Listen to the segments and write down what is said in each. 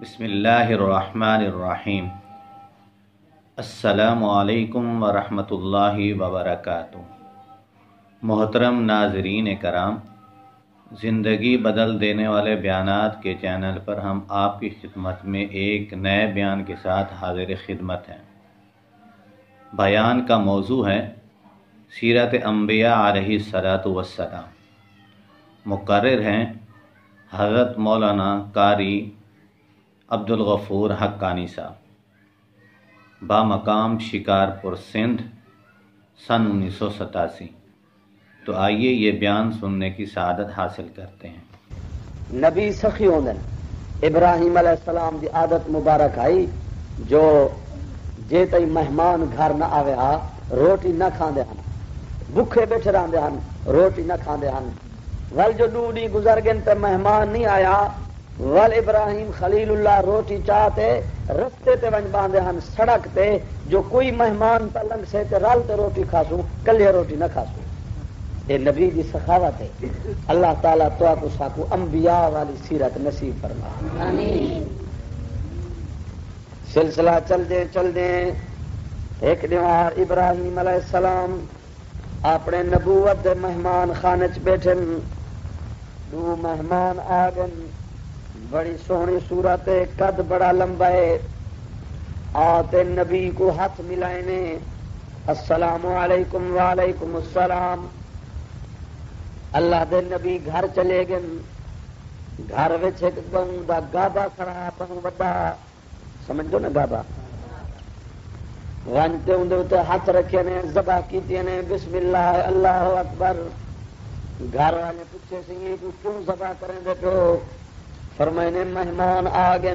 بسم اللہ الرحمن الرحیم۔ السلام علیکم ورحمۃ اللہ وبرکاتہ۔ محترم ناظرین کرام، زندگی بدل دینے والے بیانات کے چینل پر ہم آپ کی خدمت میں ایک نئے بیان کے ساتھ حاضر خدمت ہیں۔ بیان کا موضوع ہے سیرت انبیاء علیہ الصلاۃ والسلام۔ مقرر ہیں حضرت مولانا قاری عبدالغفور حقانی صاحب، بامقام شکارپور سندھ، سن 1987۔ تو آئیے یہ بیان سننے کی سعادت حاصل کرتے ہیں۔ نبی سخی ہوندن ابراہیم علیہ السلام دی عادت مبارک آئی جو جے تئی مہمان گھر نہ آوے ہا روٹی نہ کھاندے ہن، بھوکے بیٹھے رہندے ہن، روٹی نہ کھاندے ہن۔ ول جو ڈوڑی گزر گئن تے مہمان نہیں آیا، ول ابراہیم خلیل اللہ روٹی چاہتے رستے تے ونج باندھے ہن، سڑک تے جو کوئی مہمان پلنگ سے تے رل تے روٹی کھاسوں، کلے روٹی نہ کھاسوں۔ یہ نبی دی سخاوت ہے۔ اللہ تعالیٰ تو کو ساکو انبیاء والی سیرت نصیب فرما۔ آمین۔ سلسلہ چل دیں ایک دیوار ابراہیم علیہ السلام اپنے نبوت دے مہمان خانے چ بیٹھن، دو مہمان آ گئے، بڑی سونی صورت ہے، قد بڑا لمبا ہے، آتے نبی کو ہاتھ ملائے نے، السلام علیکم وعلیکم السلام۔ اللہ دے نبی گھر چلے گئے، گھر وچ ایک گاؤں دا گابا کھڑا، بہت بڑا، سمجھو نا گابا، وانتے اندر ہاتھ رکھے نے، ذبح کیتے نے، بسم اللہ اللہ اکبر۔ گھر والے پوچھے سی کہ کیوں ذبح کریں دے تو فرمائے نے مہمان آ گئے،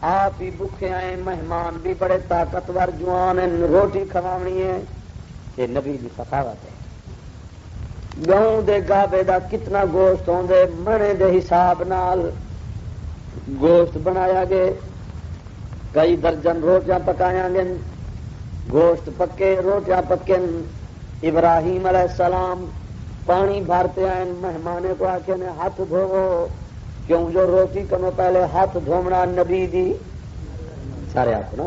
آپ ہی بھوکے آئے، مہمان بھی بڑے طاقتور جوان ہیں، روٹی کھوانی ہے۔ یہ نبی کی سخاوت ہے۔ گاؤں دے گابے دا کتنا گوشت ہوندے، منے دے حساب نال گوشت بنایا گئے، کئی درجن روٹیاں پکایا گئے، گوشت پکے، روٹیاں پکن۔ ابراہیم علیہ السلام پانی بھرتے آئے، مہمانے کو آ کے نے ہاتھ دھوو، کیوں جو روٹی کنو پہلے ہاتھ دھومنا نبی دی، سارے آپ نا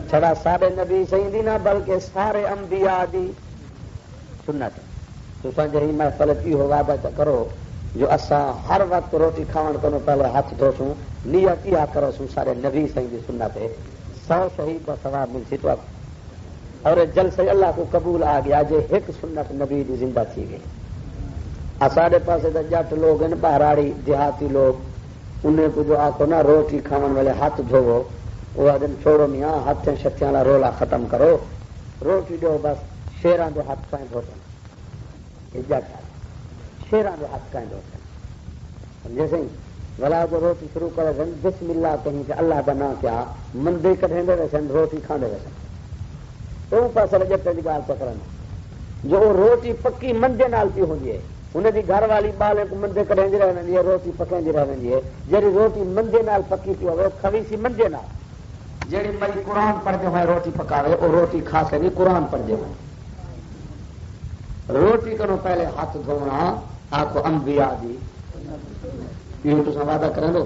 چھڑا سارے نبی صحیح دی نہ بلکہ سارے انبیاء دی سنت ہے۔ تو سنجھئی محفل کی ہو وعدہ کرو جو اساں ہر وقت روٹی کھاون کنو پہلے ہاتھ دھوسوں، نیت کیا کرو سوں، سارے نبی صحیح دی سنت ہے، 100 شہید کا ثواب مل سی تو اور جلسے اللہ کو قبول آ گیا جے ایک سنت نبی دی زندہ تھی گئی۔ سارے پاسے تو جٹ لوگ ہیں، بہراڑی دیہاتی لوگ، انہیں کو جو آکو نا روٹی کھاون والے ہاتھ دھوو، وہ دن چھوڑو میاں ہاتھیں شتیاں والا رولا ختم کرو، روٹی دو بس شیراں دے ہاتھ کہیں دھوتے ہیں، جٹ شیراں دے ہاتھ کہیں دھوتے ہیں، سمجھے سی؟ بلا جو روٹی شروع کرے سن بسم اللہ کہیں کہ اللہ کا نام کیا مندے کٹھیں دے سن، روٹی کھاندے سن، تو پاسے جٹے دی گال پکڑنا جو روٹی پکی مندے نال پی ہوندی ہے، انہیں دی گھر والی بالے کو مندے کریں دی رہنے دی، روٹی پکیں دی رہنے دی، جیڑی روٹی مندے نال پکی پی ہوئے کھوی سی مندے نال، جیڑی مری قرآن پڑھ دے ہوئے روٹی پکاوے وہ روٹی کھا سے نہیں قرآن پڑھ دے ہوئے۔ روٹی کنو پہلے ہاتھ دھونا آکو انبیاء دی، یہ تو وعدہ کریں دو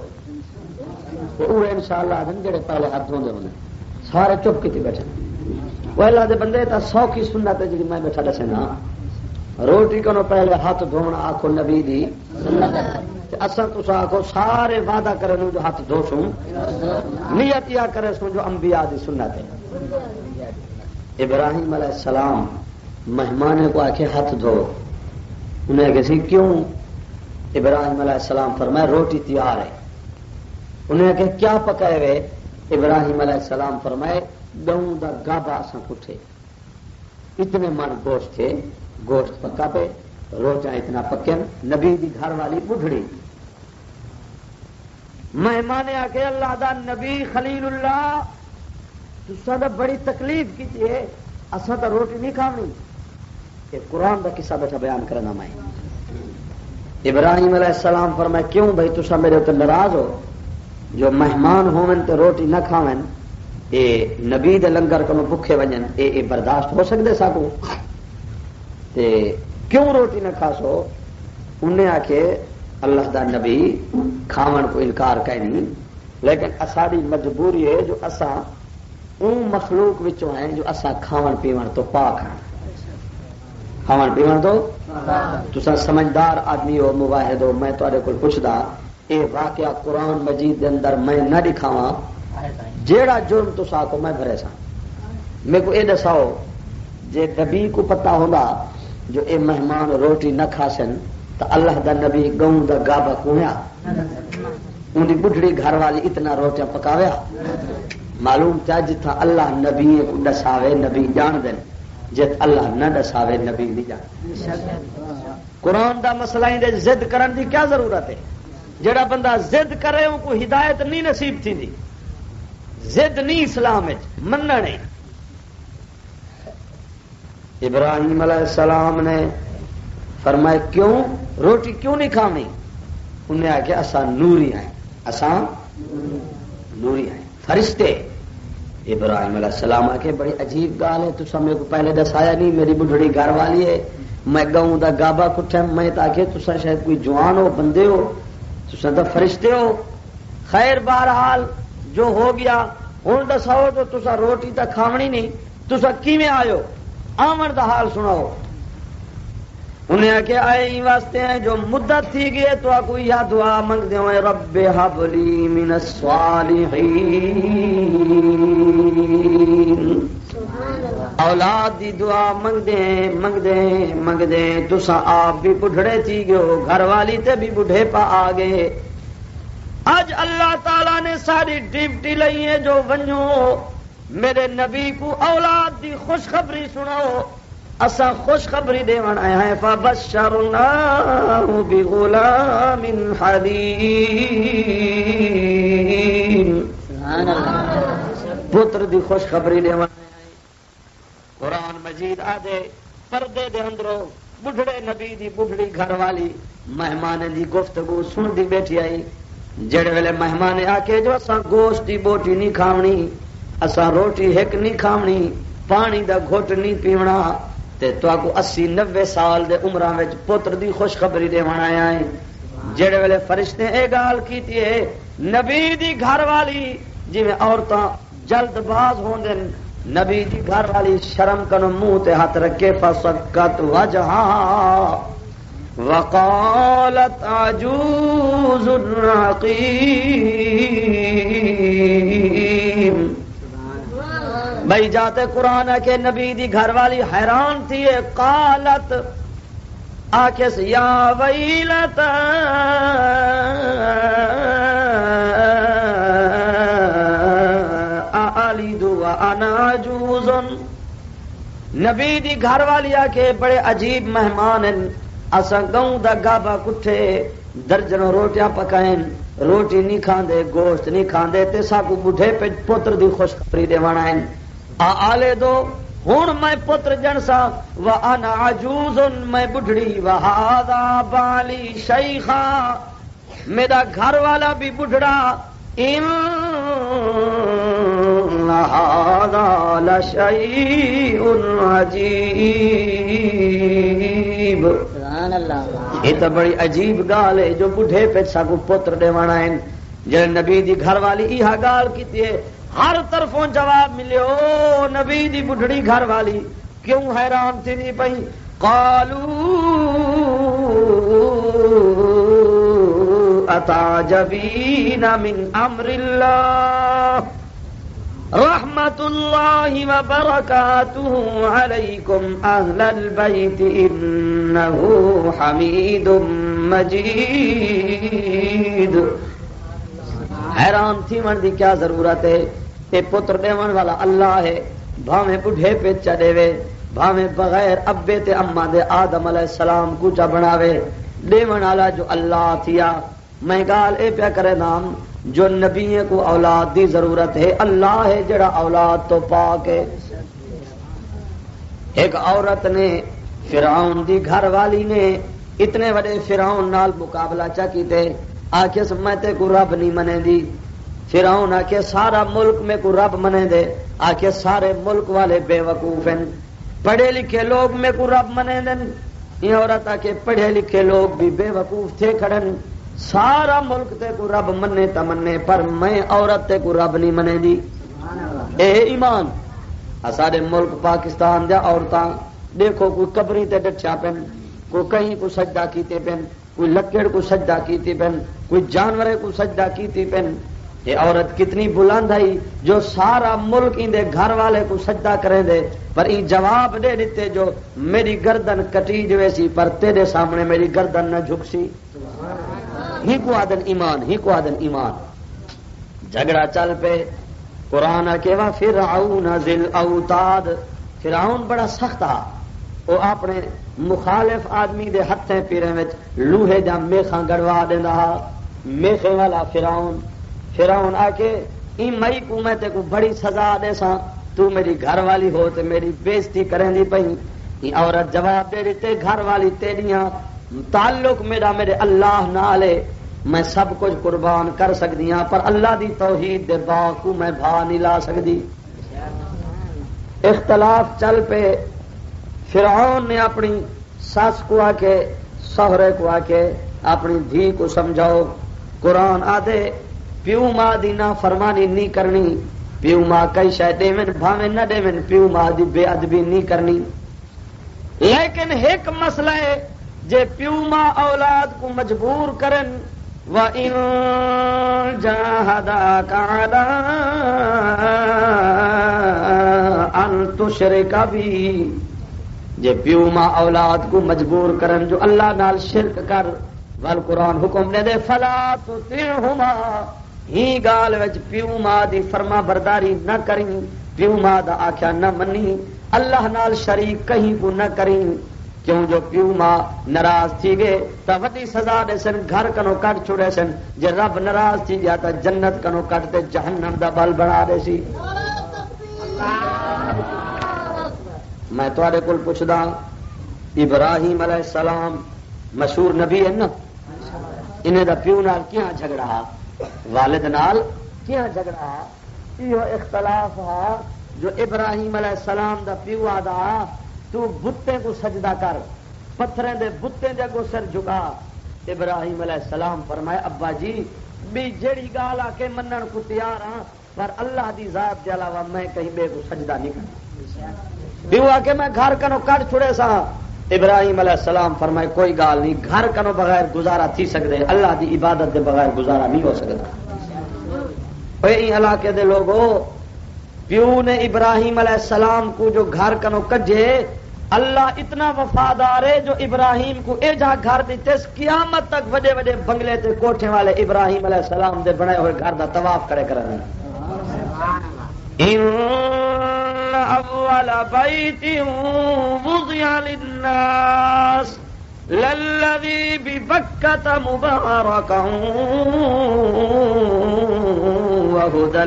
وہ انشاءاللہ آدم جڑے پہلے ہاتھ دھوندے ہونے سارے چپ کیتے بیٹھے، وہ اللہ دے بندے تا 100 کی سنت ہے جی میں بیٹھا دسے نا، روٹی کنو پہلے ہاتھ دھونا آکو نبی دی سنت، اصل تسا آکو سارے وعدہ کرے جو ہاتھ دھو سوں، نیت یا کرے سوں جو انبیاء دی سنت ہے۔ ابراہیم علیہ السلام مہمانے کو آکے ہاتھ دھو، انہیں کہا سی کیوں؟ ابراہیم علیہ السلام فرمائے روٹی تیار ہے۔ انہیں کہا کیا پکائے ہوئے؟ ابراہیم علیہ السلام فرمائے گاؤں دا گابا اساں کٹھے، اتنے من گوشت تھے، گوشت پکا پہ، روٹیاں اتنا پکن، نبی دی گھر والی بڑھڑی، مہمانے آ کے اللہ دا نبی خلیل اللہ تساں دا بڑی تکلیف کی ہے، اساں تا روٹی نہیں کھانی، کہ قرآن دا قصہ بیٹھا بیان کرنا میں۔ ابراہیم علیہ السلام فرمائے کیوں بھائی تساں میرے تے ناراض ہو جو مہمان ہوون تے روٹی نہ کھاون، اے نبی دے لنگر کنو بھکھے ونجن، اے برداشت ہو سکدے ساکو؟ تے کیوں روٹی نہ کھاسو؟ انہیں آکھے اللہ دا نبی کھاون کو انکار کہیں نہیں، لیکن اساڑی مجبوری ہے جو اساں اون مخلوق وچوں ہیں جو اساں کھاون پیون تو پاک ہیں. کھاون پیون تو تساں سمجھدار آدمی ہو، مواحد ہو. میں تہاڈے کول پوچھدا اے واقعہ قرآن مجید دے اندر میں نہ دکھاواں جیڑا جرم تساں کو میں بھرے سا. میرے کو یہ دساؤ جے نبی کو پتہ ہوندا جو اے مہمان روٹی نہ کھاسن تو اللہ دا نبی گوں دا گابا کونیا ان کی بڈھڑی گھر والی اتنا روٹیاں پکاویا. معلوم کیا جتھا اللہ نبی کو دساوے نبی جان دین، جت اللہ نہ دساوے نبی نہیں جان. قرآن دا مسئلہ دے ضد کرن دی کیا ضرورت ہے؟ جڑا بندہ ضد کرے ان کو ہدایت نہیں نصیب تھی دی. ضد نہیں اسلام مننا نہیں. ابراہیم علیہ السلام نے فرمایا کیوں روٹی کیوں نہیں کھانی؟ انہیں آخیا اساں نوری ہیں، اساں نوری ہیں فرشتے. ابراہیم علیہ السلام آخے بڑی عجیب گال ہے، تو میرے کو پہلے دسایا نہیں. میری بڈھڑی گھر والی ہے، میں گاؤں دا گابا کٹھا، میں تاکہ تسا شاید کوئی جوان ہو، بندے ہو، تسا تو فرشتے ہو. خیر بہرحال جو ہو گیا ہوں دساؤ تو تسا روٹی تو کھاونی نہیں، تسا کیویں آئے آمن دا حال سناؤ. انہیں آکے آئے ہی واسطے ہیں جو مدت تھی گئے تو آپ کو یا دعا منگ دے ہوئے رب حب لی من الصالحین. اولاد دی دعا منگ دیں تسا آپ بھی بڈھڑے تھی گئے ہو، گھر والی تے بھی بڈھے پا آ گئے. آج اللہ تعالیٰ نے ساری ڈیوٹی لئی ہے جو ونجو میرے نبی کو اولاد دی خوشخبری سناؤ. اسا خوشخبری دیون آیا ہیں فبشرناہ بغلام حلیم. سبحان اللہ. پتر دی خوشخبری دیون آیا ہیں. قرآن مجید آدھے پردے دے اندروں بڈھڑے نبی دی بڈھڑی گھر والی مہمان دی گفتگو سن دی بیٹھی آئی. جڑے ویلے مہمان آ کے جو اسا گوشت دی بوٹی نہیں کھاونی، اسا روٹی ہک نہیں کھاونی، پانی دا گھٹ نہیں پیونا، تے تو کو 80-90 سال دے عمراں وچ پتر دی خوشخبری دیون آیا ہے. جڑے ویلے فرشتے اے گال کیتی ہے نبی دی گھر والی جویں عورتاں جلد باز ہوندے، نبی دی گھر والی شرم کنو منہ تے ہاتھ رکھے فسکت وجہا وقالت عجوز عقیم. بھائی جاتے قرآن ہے کہ نبی دی گھر والی حیران تھی. قالت آکس یا ویلتا اعلد وانا عجوز. نبی دی گھر والی آکے بڑے عجیب مہمان ہیں. اساں گاؤں دا گابا کٹھے درجنوں روٹیاں پکائیں، روٹی نہیں کھاندے، گوشت نہیں کھاندے، تے ساکو بڈھے پہ پتر دی خوشخبری دیوانا ہے. آلے دو ہن میں پتر جنسا وانا عجوز میں بڈھڑی وہذا بالی شیخا میرا گھر والا بھی بڈھڑا. ان هذا لشیء عجیب. یہ تو بڑی عجیب گال ہے جو بڈھے پہ ساکو پتر دیوانا ہے. جڑے نبی دی گھر والی یہ گال کیتی ہے ہر طرفوں جواب ملیو. نبی دی بڈھڑی گھر والی کیوں حیران تھی نہیں پئی. قالوا اتعجبین من امر اللہ رحمت اللہ وبرکاتہ علیکم اہل البیت انہ حمید مجید. حیران تھی من دی کیا ضرورت ہے؟ یہ پتر دیون والا اللہ ہے. بھاویں بڈھے پہ چڑے وے، بھاویں بغیر ابے تے اما دے آدم علیہ السلام کو چا بناوے، دیون والا جو اللہ تھیا. میں گال اے پیا کرے نام جو نبی کو اولاد دی ضرورت ہے اللہ ہے جڑا اولاد تو پاک ہے. ایک عورت نے فرعون دی گھر والی نے اتنے بڑے فرعون نال مقابلہ چا کیتے. آکے میں تے کو رب نہیں منے دی. فرعون آکے سارا ملک میں کو رب منے دے. آکے سارے ملک والے بے وقوف ہیں، پڑھے لکھے لوگ میں کو رب منے دیں. یہ عورت آکے پڑھے لکھے لوگ بھی بے وقوف تھے کھڑن. سارا ملک تے کو رب منے تا منے پر میں عورت تے کو رب نہیں منے دی. اے ایمان. سارے ملک پاکستان دیا عورتاں دیکھو کوئی قبری تے ڈٹیا پن، کوئی کہیں کو سجدہ کیتے پن، کوئی لکڑ کو سجدہ کیتی پن، کوئی جانورے کو سجدہ کیتی پن. یہ عورت کتنی بلند ہے جو سارا ملک ان دے گھر والے کو سجدہ کریں دے، پر این جواب دے دیتے جو میری گردن کٹی جو سی پر تیرے سامنے میری گردن نہ جھک سی. ہی کو آدن ایمان، ہی کو آدن ایمان. جھگڑا چل پہ قرآن کے وا فرعون ذل اوتاد. فرعون بڑا سخت آ، وہ اپنے مخالف آدمی دے ہتھیں پیرے وچ لوہے دا میخاں گڑوا دیندا. میخے والا فرعون آ کے این مئی کو میں تے کو بڑی سزا دے ساں، تو میری گھر والی ہو تے میری بےزتی کریں دی پئی. این عورت جواب دے دیتے گھر والی تیریاں تعلق میرا میرے اللہ نال ہے، میں سب کچھ قربان کر سکتی ہاں پر اللہ دی توحید دے باغ کو میں بھا نہیں لا سکتی. اختلاف چل پہ. فرعون نے اپنی ساس کو آ کے سہرے کو آ کے اپنی دھی کو سمجھاؤ. قرآن آدھے پیو ماں دی نا فرمانی نہیں کرنی، پیو ماں کئی شے دیون بھاویں نہ دیون، پیو ماں دی بے ادبی نہیں کرنی. لیکن ایک مسئلہ ہے جے پیو ماں اولاد کو مجبور کرن وَإِن جَاهَدَاكَ عَلَىٰ أَن تُشْرِكَ بِي، جے پیو ماں اولاد کو مجبور کرن جو اللہ نال شرک کر، ول قرآن حکم دے دے فلا تطیعہما، ہی گال وچ پیو ماں دی فرما برداری نہ کریں، پیو ماں دا آکھیا نہ منی، اللہ نال شریک کہیں کو نہ کریں. کیوں جو پیو ماں ناراض تھی گئے تو وڈی سزا دے سن، گھر کنو کٹ چھوڑے سن. جے رب ناراض تھی گیا تو جنت کنو کٹ تے جہنم دا بل بنا دے سی. میں تواڈے کول پوچھدا ابراہیم علیہ السلام مشہور نبی ہے نا، انہیں دا پیو نال کیاں جھگڑا، والد نال کیاں جھگڑا. یہ اختلاف ہے جو ابراہیم علیہ السلام دا پیو آدا تو بتے کو سجدہ کر، پتھریں دے بتے دے کو سر جھکا. ابراہیم علیہ السلام فرمائے ابا جی بھی جیڑی گال آ کے منن کو تیار ہاں پر اللہ دی ذات کے علاوہ میں کہیں بے کو سجدہ نہیں کرنا. بیو آ کے میں گھر کنو کٹ چھڑے سا. ابراہیم علیہ السلام فرمائے کوئی گال نہیں، گھر کنو بغیر گزارا تھی سکتے، اللہ دی عبادت دے بغیر گزارا نہیں ہو سکتا. اے علاقے دے لوگوں، پیو نے ابراہیم علیہ السلام کو جو گھر کنو کجے، اللہ اتنا وفادار ہے جو ابراہیم کو اے جا گھر دیتے قیامت تک وڈے وڈے بنگلے تے کوٹھے والے ابراہیم علیہ السلام دے بنائے ہوئے گھر دا طواف کرے کرنے. ان اول بیت وضع للناس للذی ببکۃ مبارکا وہدی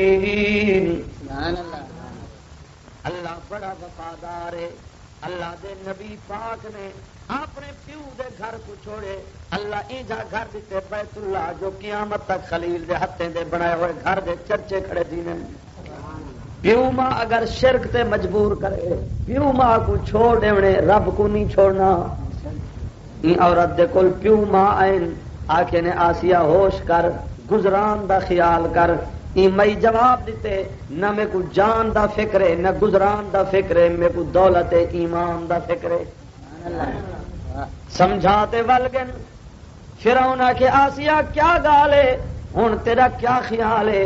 للعالمین. اللہ بڑا وفادار ہے. اللہ دے نبی پاک نے اپنے پیو دے گھر کو چھوڑے، اللہ ایجا گھر دیتے بیت اللہ جو قیامت تک خلیل دے ہتھیں دے بنائے ہوئے گھر دے چرچے کھڑے دینے. پیو ماں اگر شرک تے مجبور کرے، پیو ماں کو چھوڑ دیونے، رب کو نہیں چھوڑنا. این عورت دے کول پیو ماں آئین آکے نے آسیہ ہوش کر، گزران دا خیال کر. مئی جواب دیتے نہ میں کو جان دا فکر ہے، نہ گزران دا فکر ہے، میں کو دولت ایمان دا فکر ہے. سمجھاتے ولگن فرعون کے آسیہ کیا گال ہے، ہن تیرا کیا خیال ہے.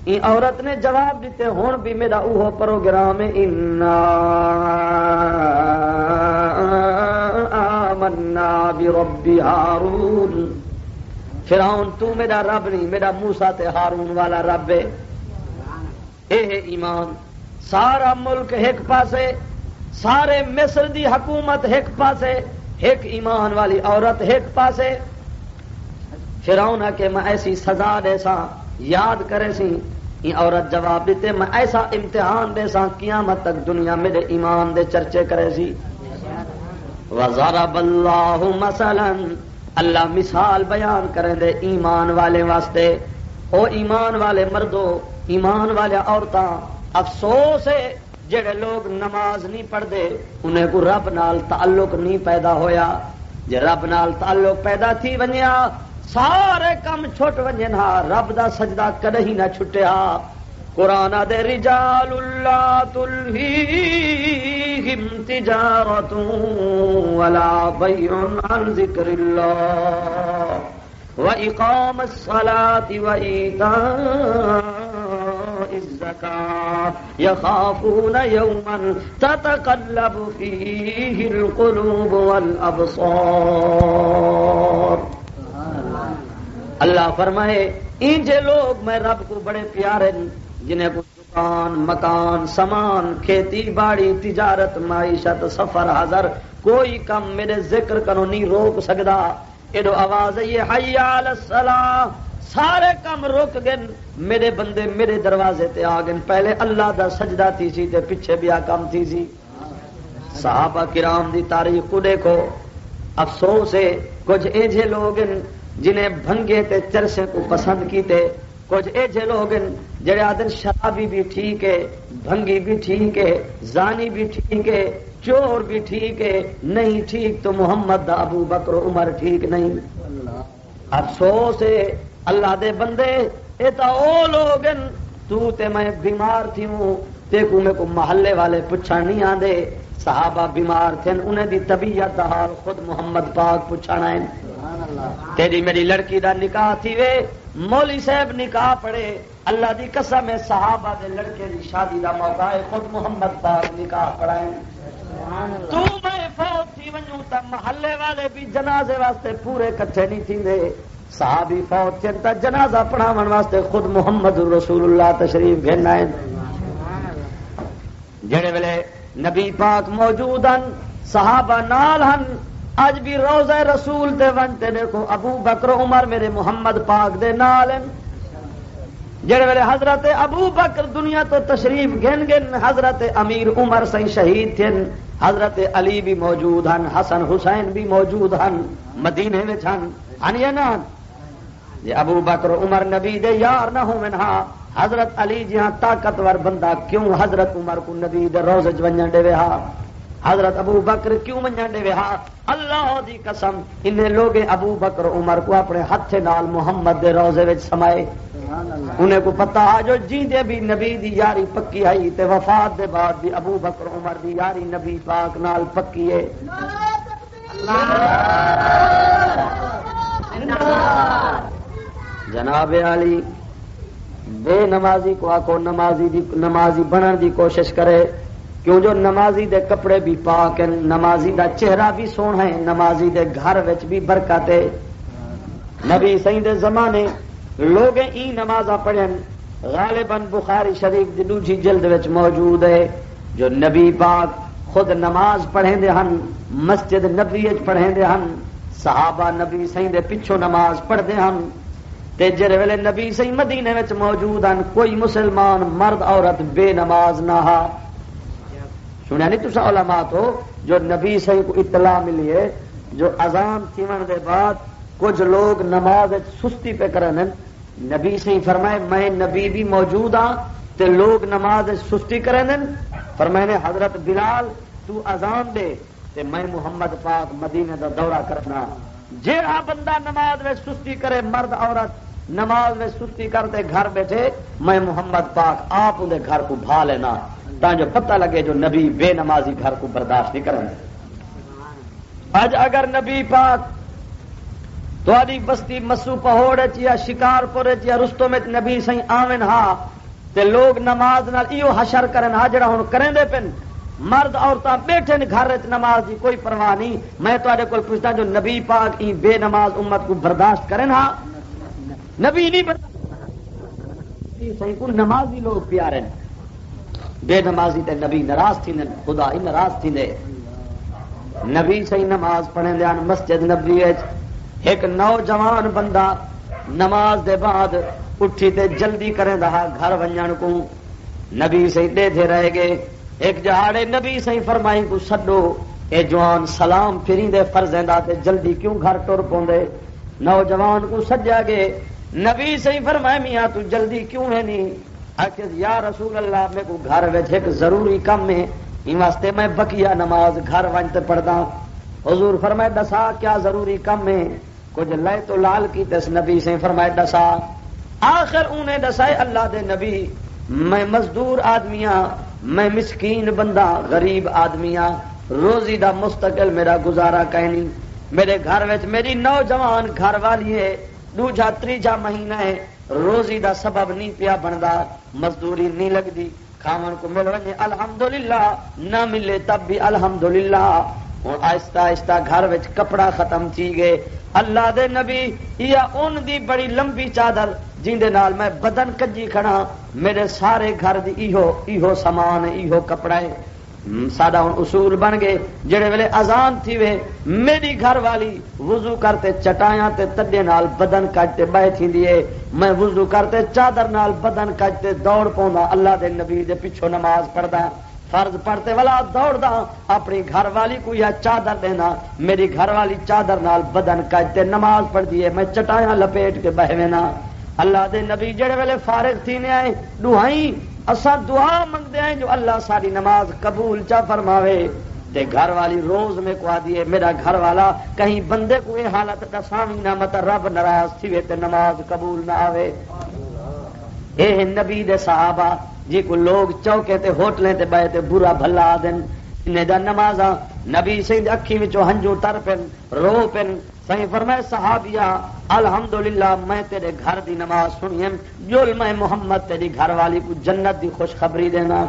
این عورت نے جواب دیتے ہن بھی میرا اوہ پروگرام ہے، انا آمنا برب ہارون. فرعون تو میرا رب نہیں، میرا موسیٰ تے ہارون والا رب ہے. اے ایمان. سارا ملک ایک پاسے، سارے مصر دی حکومت ایک پاسے، ایک ایمان والی عورت ایک پاسے. فرعون کہ میں ایسی سزا دے سا، یاد کرے سی. یہ عورت جواب دیتے میں ایسا امتحان دے سا قیامت تک دنیا میرے ایمان دے چرچے کرے سی. وَضَرَبَ اللَّهُ مَثَلًا، اللہ مثال بیان کریں دے ایمان والے واسطے. او ایمان والے مردوں، ایمان والے عورتاں، افسوس ہے جڑے لوگ نماز نہیں پڑھتے انہیں کو رب نال تعلق نہیں پیدا ہویا. جے رب نال تعلق پیدا تھی ونیا سارے کم چھٹ ونجن ہا رب دا سجدہ کدی نہ چھٹیا قرآن دے رجال اللہ تلہیہم تجارت ولا بیع عن ذکر اللہ وإقام الصلاة وإيتاء الزكاة يخافون يوما تتقلب فيه القلوب والأبصار. اللہ فرمائے انجے لوگ میں رب کو بڑے پیارے جنہیں کو دکان مکان سامان کھیتی باڑی تجارت معیشت سفر حاضر کوئی کم میرے ذکر کرو نہیں روک سکدا. ایڈو آواز ہے یہ حی علی الصلاۃ سارے کم رک گئے میرے بندے میرے دروازے تے آ گئے. پہلے اللہ دا سجدہ تھی سی تے پیچھے بھی کام تھی سی. صحابہ کرام دی تاریخ کو دیکھو افسوس ہے کچھ ایجے لوگ جنہیں بھنگے تے چرسے کو پسند کیتے کچھ ایجے لوگ جڑے آدن شرابی بھی ٹھیک ہے بھنگی بھی ٹھیک ہے زانی بھی ٹھیک ہے چور بھی ٹھیک ہے نہیں ٹھیک تو محمد دا ابو بکر عمر ٹھیک نہیں. افسوس ہے اللہ دے بندے اے تا او لوگ تو تے میں بیمار تھی ہوں تے کو میں کو محلے والے پوچھا نہیں آندے. صحابہ بیمار تھے انہیں دی طبیعت دا حال خود محمد پاک پوچھانا ہے. تیری میری لڑکی دا نکاح تھی وے مولوی صاحب نکاح پڑے اللہ دی قسم ہے صحابہ دے لڑکے دی شادی دا موقع ہے خود محمد پاک نکاح پڑھائیں. تو میں فوت تھی ونجوں تا محلے والے بھی جنازے واسطے پورے کٹھے نہیں تھیندے. صحابی فوت تھن تا جنازہ پڑھاون واسطے خود محمد رسول اللہ تشریف گھن آئے. جڑے ویلے نبی پاک موجود ہیں صحابہ نال ہن اج بھی روضہ رسول دے ونتے دیکھو ابو بکر عمر میرے محمد پاک دے نال ہیں. جڑے ویلے حضرت ابو بکر دنیا تو تشریف گھن گن حضرت امیر عمر سے شہید تھے حضرت علی بھی موجود ہیں حسن حسین بھی موجود ہیں مدینے میں چھن ہن نا جی ابو بکر عمر نبی دے یار نہ ہو منہا حضرت علی جہاں طاقتور بندہ کیوں حضرت عمر کو نبی دے روزے ونجن دے ہا حضرت ابو بکر کیوں ونجن دے ہا. اللہ دی قسم انہیں لوگ ابو بکر عمر کو اپنے ہاتھ نال محمد دے روزے وچ سمائے. انہیں کو پتہ جو جی دے بھی نبی دی یاری پکی آئی تے وفات دے بعد بھی ابو بکر عمر دی یاری نبی پاک نال پکی ہے. جناب علی بے نمازی کو آکو نمازی بنن دی کوشش کرے کیوں جو نمازی دے کپڑے بھی پاک ہیں نمازی دا چہرہ بھی سونا ہے نمازی دے گھر وچ بھی برکت ہے. نبی سید دے زمانے لوگ این نمازاں پڑھن غالباً بخاری شریف دی دوجی جلد وچ موجود ہے جو نبی پاک خود نماز پڑھیں دے ہن مسجد نبی وچ پڑھیں دے ہن صحابہ نبی سید دے پچھو نماز پڑھ دے ہن تے جڑے ویلے نبی سید مدینے وچ موجود ہن کوئی مسلمان مرد عورت بے نماز نہ ہا. سنیا نہیں تسا علماء تو جو نبی سید کو اطلاع ملی ہے جو اذان تھیون دے بعد کچھ لوگ نماز سستی پہ کرن نبی سے فرمائے میں نبی بھی موجود ہاں تے لوگ نماز سستی کرن فرمائے حضرت بلال تو اذان دے تے میں محمد پاک مدینے دا دورہ کرنا. جیڑا بندہ نماز میں سستی کرے مرد عورت نماز میں سستی کرتے گھر بیٹھے میں محمد پاک آپ ان گھر کو بھا لینا تا جو پتہ لگے جو نبی بے نمازی گھر کو برداشت نہیں کریں. اج اگر نبی پاک تھوڑی بستی مسو پہوڑ یا شکار پور یا رستوں میں نبی سی آون ہا تے لوگ نماز نال ایو حشر کرن ہا جڑا ہن کریں دے پن مرد عورتاں بیٹھے نے گھر وچ نماز دی کوئی پرواہ نہیں. میں تواڈے کول پوچھدا جو نبی پاک ای بے نماز امت کو برداشت کرن ہا نبی نہیں صحیح کو نمازی لوگ پیارے بے نمازی تے نبی ناراض تھیندے خدا ہی ناراض تھیندے. نبی صحیح نماز پڑھن دے مسجد نبوی وچ ایک نوجوان بندہ نماز دے بعد اٹھی تے جلدی کریں رہا گھر ونجن کو نبی صحیح دے تھے رہ گئے ایک جہاڑے نبی صحیح فرمائی کو سڈو اے جوان سلام پھریں دے فرضیں دا تے جلدی کیوں گھر ٹر پوندے. نوجوان کو سجا گئے نبی صحیح فرمائے میاں تو جلدی کیوں ہے نہیں آخر یا رسول اللہ میں کو گھر وچ ایک ضروری کم ہے ان واسطے میں بقیہ نماز گھر ونج تے پڑھدا. حضور فرمائے دسا کیا ضروری کم ہے؟ کچھ لے تو لال کی تس نبی سے فرمائے دسا. آخر انہیں دسائے اللہ دے نبی میں مزدور آدمیاں، میں مسکین بندہ غریب آدمیاں، روزی دا مستقل میرا گزارا کہنی. میرے گھر وچ میری نوجوان گھر والی ہے، دوجا تریجا مہینہ ہے، روزی دا سبب نہیں پیا بندا، مزدوری نہیں لگدی، کھاون کو مل وجے الحمدللہ، نہ ملے تب بھی الحمدللہ. اور آہستہ آہستہ گھر وچ کپڑا ختم تھی گئے. اللہ دے نبی یا ان دی بڑی لمبی چادر جن دے نال میں بدن کجی کھڑا، میرے سارے گھر دی ایہو سامان ہے، ایہو کپڑا ہے. ساڈا ہن اصول بن گئے جڑے ویلے اذان تھی وے میری گھر والی وضو کرتے چٹایاں تے تڈے نال بدن کٹتے بیٹھی دیے، میں وضو کرتے چادر نال بدن کٹتے دوڑ پوندا اللہ دے نبی دے پیچھے نماز پڑھدا، فرض پڑھتے والا دوڑدا اپنی گھر والی کو یا چادر دینا، میری گھر والی چادر نال بدن کٹتے نماز پڑھ دیے، میں چٹایاں لپیٹ کے بہوینا. اللہ دے نبی جڑے ویلے فارغ تھی نے آئے دعائیں اسا دعا منگتے ہیں جو اللہ ساری نماز قبول چا فرماوے. تے گھر والی روز میں کو دیے میرا گھر والا کہیں بندے کو یہ حالت دساوی نہ مت رب ناراض تھی تے نماز قبول نہ آوے. اے نبی دے صحابہ جی کو لوگ چوکے تے ہوٹلیں تے بے تے برا بھلا دن انہیں دا نمازاں نبی سے اکھی وچوں ہنجو تر پن رو پن. صحیح فرمائے صحابیہ الحمدللہ میں تیرے گھر دی نماز سنیم جول میں محمد تیری گھر والی کو جنت دی خوشخبری دینا.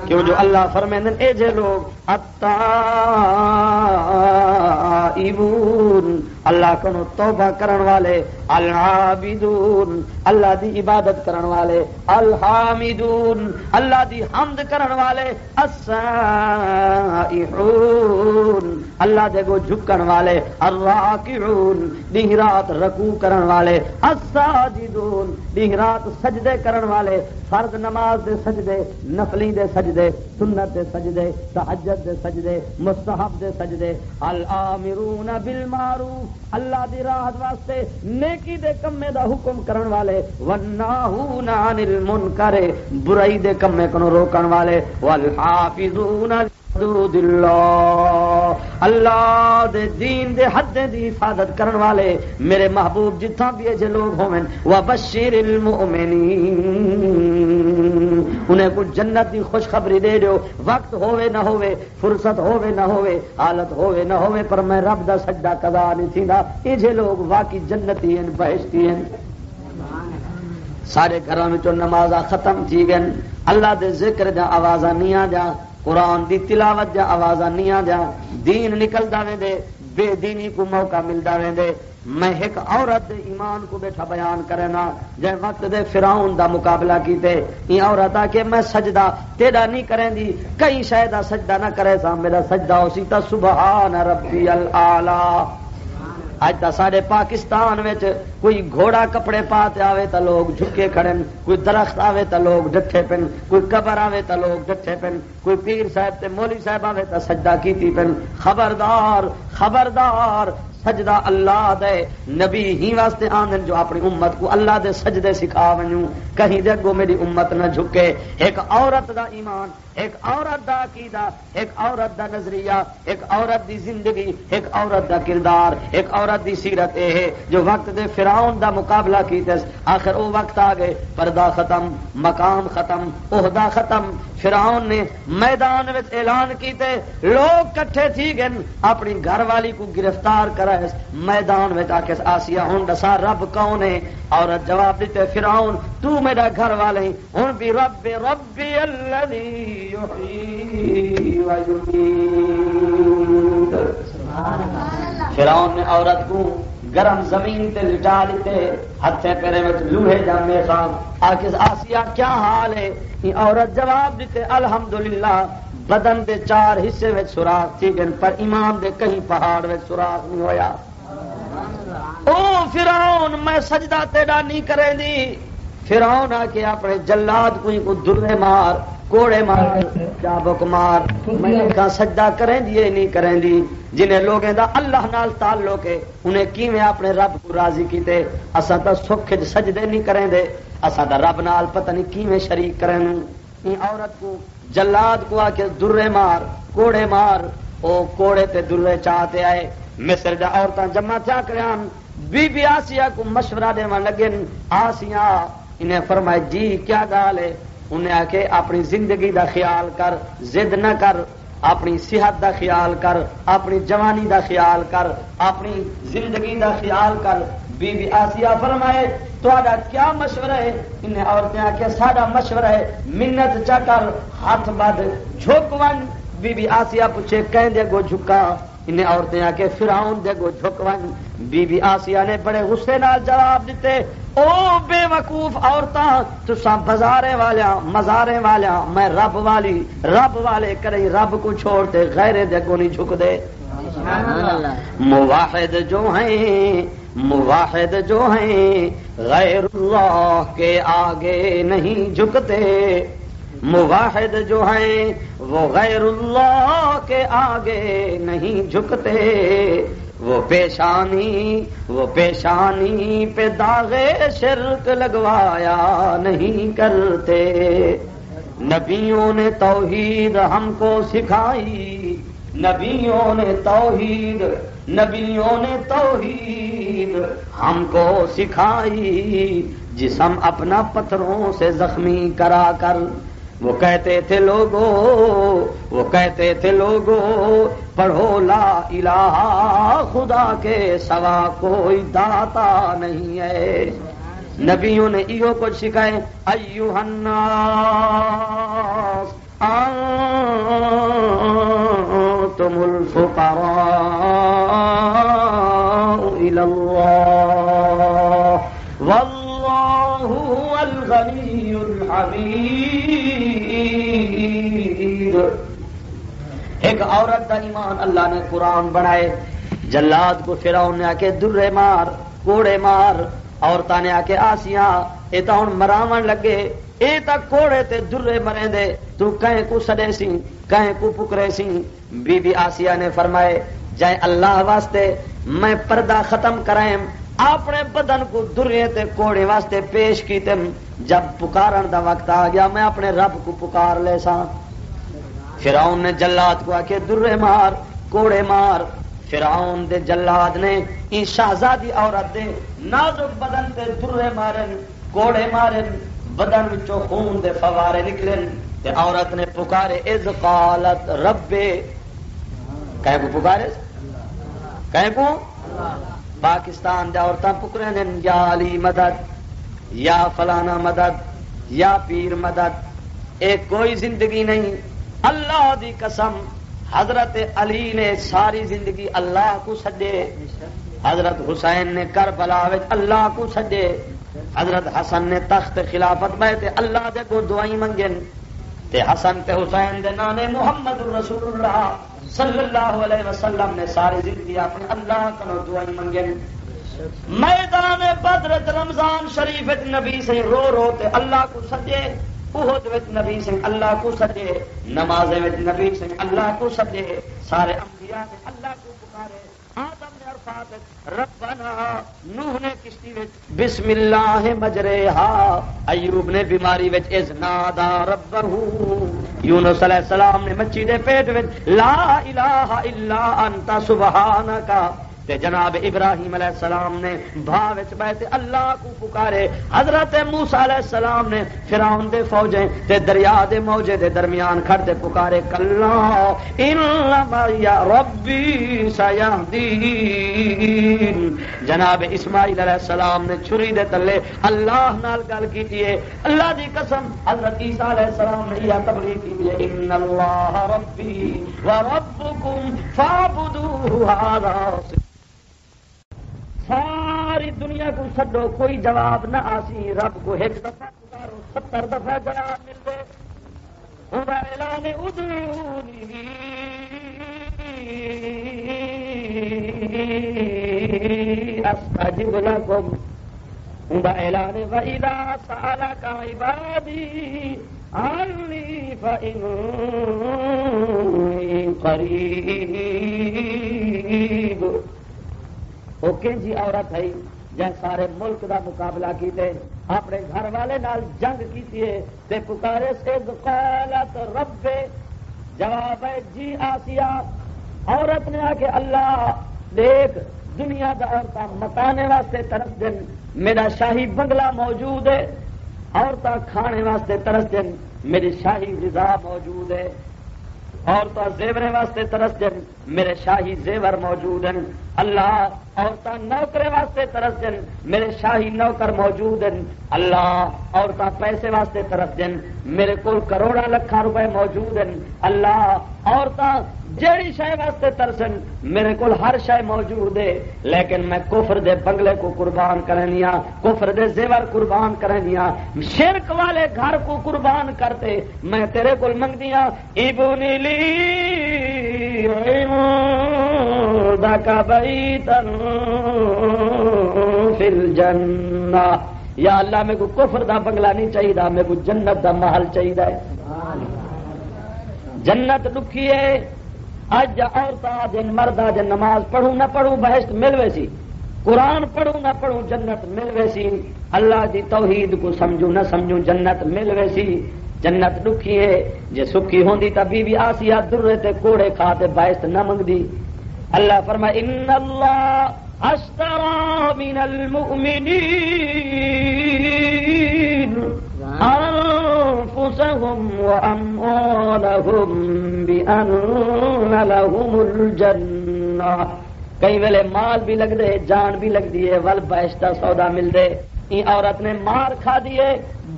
کیوں جو اللہ فرمائے اے جے لوگ التائبون اللہ کو توبہ کرن والے، العابدون اللہ دی عبادت کرن والے، الحامدون اللہ دی حمد کرن والے، السائحون اللہ دے گو جھکن والے، الراکعون دن رات رکوع کرن والے، الساجدون دن رات سجدے کرن والے، فرض نماز دے سجدے، نفلی دے سجدے، سنت دے سجدے، تہجد دے سجدے، مستحب دے سجدے، الامرون بالمعروف اللہ دی راہ واسطے نیکی دے کمے دا حکم کرن والے، والناہون عن المنکر برائی دے کمے کو روکن والے، والحافظون حدود اللہ اللہ دے دین دے حد دی حفاظت کرن والے. میرے محبوب جتھاں بھی یہ لوگ ہوویں وبشر المؤمنین انہیں کچھ جنت دی خوشخبری دے دیو. وقت ہووے نہ ہووے، فرصت ہووے نہ ہووے، حالت ہووے نہ ہووے، پر میں رب دا سجدہ قضا نہیں تھیندا. یہ لوگ واقعی جنتی ہیں، بہشتی ہیں. سارے گھراں وچوں نمازاں ختم تھی گئیں، اللہ دے ذکر دا آوازاں نہیں آ جا، قرآن دی تلاوت جا آوازاں نہیں آ جا، دین نکلدا ویندے، بے دینی کو موقع ملدا ویندے. میں ایک عورت دے ایمان کو بیٹھا بیان کرنا جے وقت دے فرعون دا مقابلہ کیتے یہ عورت آ کہ میں سجدہ تیرا نہیں کریں دی، کئی شے دا سجدہ نہ کرے سا میرا سجدہ اسی تا سبحان ربی الاعلی. اج تا سارے پاکستان وچ کوئی گھوڑا کپڑے پاتے آوے تا لوگ جھکے کھڑن، کوئی درخت آوے تا لوگ ڈٹھے پن، کوئی قبر آوے تا لوگ ڈٹھے پن، کوئی پیر صاحب تے مولوی صاحب آوے تا سجدہ کیتی پن. خبردار خبردار سجدہ اللہ دے نبی ہی واسطے آندن جو اپنی امت کو اللہ دے سجدے سکھا ونجوں، کہیں دے گو میری امت نہ جھکے. ایک عورت دا ایمان، ایک عورت دا عقیدہ، ایک عورت دا نظریہ، ایک عورت دی زندگی، ایک عورت دا کردار، ایک عورت دی سیرت اے ہے جو وقت دے فرعون دا مقابلہ کیتے. آخر او وقت آ گئے، پردہ ختم، مقام ختم، عہدہ ختم. فرعون نے میدان وچ اعلان کیتے، لوگ کٹھے تھی گئے اپنی گھر والی کو گرفتار کرائے. میدان وچ آ کے آسیہ ہن دسا رب کون ہے؟ عورت جواب دیتے فرعون تو میرا گھر والے ہن بھی رب ربی الذی یحیی و یمیت. فرعون نے عورت کو گرم زمین تے لٹا لیتے، ہتھے پیرے میں لوہے جامے خام. آکس آسیہ کیا حال ہے؟ یہ عورت جواب دیتے الحمدللہ بدن دے 4 حصے میں سوراخ تھی گن پر ایمان دے کہیں پہاڑ میں سوراخ نہیں ہویا. او فرعون میں سجدہ تیرا نہیں کریں دی. فرعون آ کے اپنے جلاد کوئی کو درے مار، کوڑے مار، چابک مار، میں کہا سجدہ کریں دی نہیں کریں دی. جنہیں لوگیں دا اللہ نال تعلق ہے انہیں کیویں اپنے رب کو راضی کیتے. اساں تا سکھ سجدے نہیں کریں دے، اساں دا رب نال پتہ نہیں کیویں شریک کریں. این عورت کو جلاد کو آ کے درے مار، کوڑے مار، او کوڑے تے درے چاہتے آئے مصر دا عورتاں جمع تھا کریان بی بی آسیہ کو مشورہ دے من لگن آسیہ انہیں فرمائے جی کیا گال ہے انہیں آکے اپنی زندگی دا خیال کر ضد نہ کر اپنی صحت دا خیال کر اپنی جوانی دا خیال کر اپنی زندگی دا خیال کر بی بی آسیہ فرمائے تہاڈا کیا مشورہ ہے انہیں عورتیں آکے ساڈا مشورہ ہے منت چا کر ہاتھ بد جھک ون بی بی آسیہ پوچھے کہیں دے گو جھکا انہیں عورتیں آکے فرعون دے گو جھک ون بی بی آسیہ نے بڑے غصے نال جواب دیتے او بے وقوف عورتاں تساں بازارے والیاں مزارے والیاں میں رب والے کرے رب کو چھوڑتے غیر دے گو نہیں جھک دے موحد جو ہیں غیر اللہ کے آگے نہیں جھکتے موحد جو ہیں وہ غیر اللہ کے آگے نہیں جھکتے وہ پیشانی پہ داغ شرک لگوایا نہیں کرتے نبیوں نے توحید ہم کو سکھائی نبیوں نے توحید ہم کو سکھائی جسم اپنا پتھروں سے زخمی کرا کر وہ کہتے تھے لوگوں پڑھو لا الہ خدا کے سوا کوئی داتا نہیں ہے نبیوں نے ایو کچھ سکھائے ایھا الناس انتم الفقراء الى اللہ واللہ هو الغنی الحمید ایک عورت دا ایمان اللہ نے قرآن بنائے جلاد کو فرعون نے آ کے درے مار کوڑے مار عورتاں نے آ کے آسیاں اے تا ہن مراون لگے اے تا کوڑے تے درے مریں دے تو کہیں کو سڑے سی کہیں کو پکرے سی بی بی آسیہ نے فرمائے جائے اللہ واسطے میں پردہ ختم کرائیں اپنے بدن کو درے تے کوڑے واسطے پیش کیتے جب پکارن دا وقت آ گیا میں اپنے رب کو پکار لے سا فرعون نے جلاد کو آ کے درے مار کوڑے مار فرعون دے جلاد نے این شہزادی عورت دے نازک بدن تے درے مارن کوڑے مارن بدن وچوں خون دے فوارے نکلن تے عورت نے پکارے اذ قالت رب کہیں کو پکارے کہیں کو پاکستان دے عورتاں پکرے نے یا علی مدد یا فلانا مدد یا پیر مدد ایک کوئی زندگی نہیں اللہ دی قسم حضرت علی نے ساری زندگی اللہ کو سجے حضرت حسین نے کربلا وچ اللہ کو سجے حضرت حسن نے تخت خلافت بیٹھے اللہ دے کو دعائیں منگن تے حسن تے حسین دے نانے محمد رسول اللہ صلی اللہ علیہ وسلم نے ساری زندگی اپنے اللہ کو دعائیں منگن میدان بدر رمضان شریف نبی سے رو رو تے اللہ کو سجے احد وچ نبی سے اللہ کو سجے نماز وچ نبی سے اللہ کو سجے سارے انبیاء نے اللہ کو پکارے آدم نے عرفات ربنا نوح نے کشتی وچ بسم اللہ مجریہا ایوب نے بیماری وچ اذ نادا ربہ یونس علیہ السلام نے مچھی دے پیٹ وچ لا الہ الا انت سبحانک تے جناب ابراہیم علیہ السلام نے بھا وچ بیٹھے اللہ کو پکارے حضرت موسیٰ علیہ السلام نے فرعون دے فوجیں تے دریا دے موجے دے درمیان کھڑتے پکارے کلا انما یا ربی سیہدین جناب اسماعیل علیہ السلام نے چھری دے تلے اللہ نال گل کیتی ہے اللہ دی قسم حضرت عیسیٰ علیہ السلام نے یہ تبلیغ کی ہے ان اللہ ربی وربکم فاعبدوہ ھذا ساری دنیا کو چھڈو کوئی جواب نہ آسی رب کو ایک دفعہ پکارو 70 دفعہ جواب مل دے ہوا اعلان ادعونی استجب لکم ہوا اعلان وَإِذَا سَأَلَكَ عِبَادِي عَنِّي فَإِنِّي قَرِيبٌ اوکے جی عورت ہے جن سارے ملک دا مقابلہ کیتے اپنے گھر والے نال جنگ کیتی ہے تے پکارے سے قالت رب جواب ہے جی آسیہ عورت نے آ کے اللہ دیکھ دنیا دا عورتاں مکانے واسطے ترس دن میرا شاہی بنگلہ موجود ہے، عورتاں کھانے واسطے ترس دن میری شاہی غذا موجود ہے، عورتاں زیورے واسطے ترس دن میرے شاہی زیور موجود ہیں، اللہ عورتاں نوکرے واسطے ترس دن میرے شاہی نوکر موجود ہیں، اللہ عورتاں پیسے واسطے ترس دن میرے کول کروڑا لکھاں روپے موجود ہیں، اللہ عورتاں جیڑی شے واسطے ترسن میرے کول ہر شے موجود ہے، لیکن میں کفر دے بنگلے کو قربان کرنیاں، کفر دے زیور قربان کرنیاں، شرک والے گھر کو قربان کرتے میں تیرے کول منگدیاں ابنی لی عندک بیتا فی الجنہ، یا اللہ میں کو کفر دا بنگلہ نہیں چاہیے، میں کو جنت دا محل چاہیے، جنت دکھی ہے اج عورتاں دن مردہ دن نماز پڑھوں نہ پڑھوں بہشت مل ویسی، قرآن پڑھوں نہ پڑھوں جنت مل ویسی، اللہ دی توحید کو سمجھوں نہ سمجھوں جنت مل ویسی، جنت دکھی ہے جے سکھی ہوندی تا بی بی آسیہ درے تے کوڑے کھا تے بہشت نہ منگدی، اللہ فرمائے ان اللہ اشترى من المؤمنین انفسهم واموالهم بان لهم الجنہ، کئی ویلے مال بھی لگ دے جان بھی لگ دیے ول بہشت سودا مل دے، این عورت نے مار کھا دیے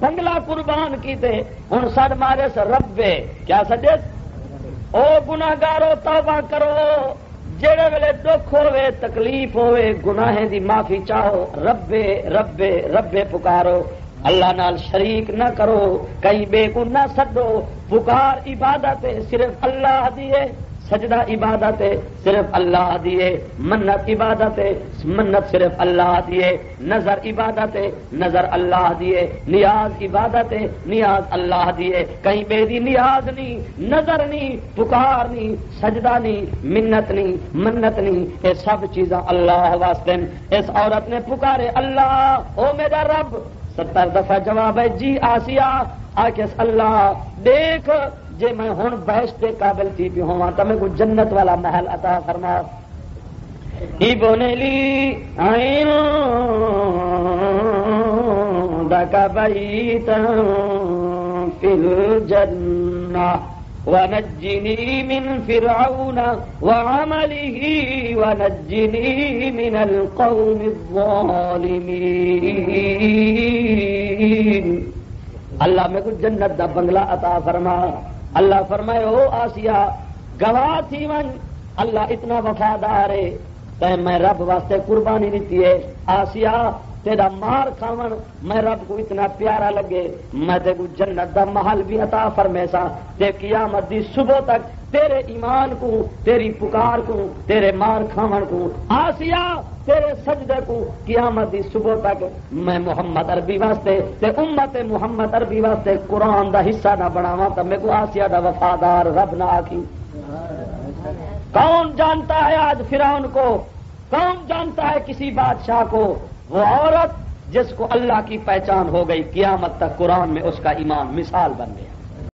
بنگلہ قربان کیتے ہن سڈ مارے سے ربے کیا سجے او گناہگارو توبہ کرو، جڑے ویلے دکھ ہوئے تکلیف ہوئے گناہیں دی معافی چاہو ربے ربے ربے پکارو، اللہ نال شریک نہ کرو، کہیں بے کو نہ سڈو، پکار عبادت صرف اللہ دیے، سجدہ عبادت صرف اللہ دیے، منت عبادت منت صرف اللہ دیے، نظر عبادت نظر اللہ دیے، نیاز عبادت نیاز اللہ دیے، کہیں بے دی نیاز نہیں، نظر نہیں، پکار نہیں، سجدہ نہیں، منت نہیں، منت نہیں، یہ سب چیزاں اللہ واسطے۔ اس عورت نے پکارے اللہ او میرا رب، 70 دفعہ جواب ہے جی آسیہ آکے اللہ دیکھ جے میں ہن بہشت کے قابل تھی بھی ہوں تو میں کو جنت والا محل عطا فرما، ابن لی عندک بیتا فی الجنہ ونجنی من فرعون وعمله ونجنی من القوم الظالمین، اللہ میں کو جنت دا بنگلہ عطا فرما، اللہ فرمائے او آسیہ گواہ تھی من اللہ اتنا وفادار ہے تے میں رب واسطے قربانی دیتی ہے، آسیہ تیرا مار کھاون میں رب کو اتنا پیارا لگے میں تے کو جنت دا محل بھی عطا فرمیسا، تے قیامت دی صبح تک تیرے ایمان کو تیری پکار کو تیرے مار کھاون کو آسیہ تیرے سجدے کو قیامت دی صبح تک میں محمد عربی واسطے تے امت محمد عربی واسطے قرآن دا حصہ نہ بناواں تو میں کو آسیہ دا وفادار رب نہ آکھی۔ کون جانتا ہے آج فرعون کو، کون جانتا ہے کسی بادشاہ کو، وہ عورت جس کو اللہ کی پہچان ہو گئی قیامت تک قرآن میں اس کا ایمان مثال بن گیا۔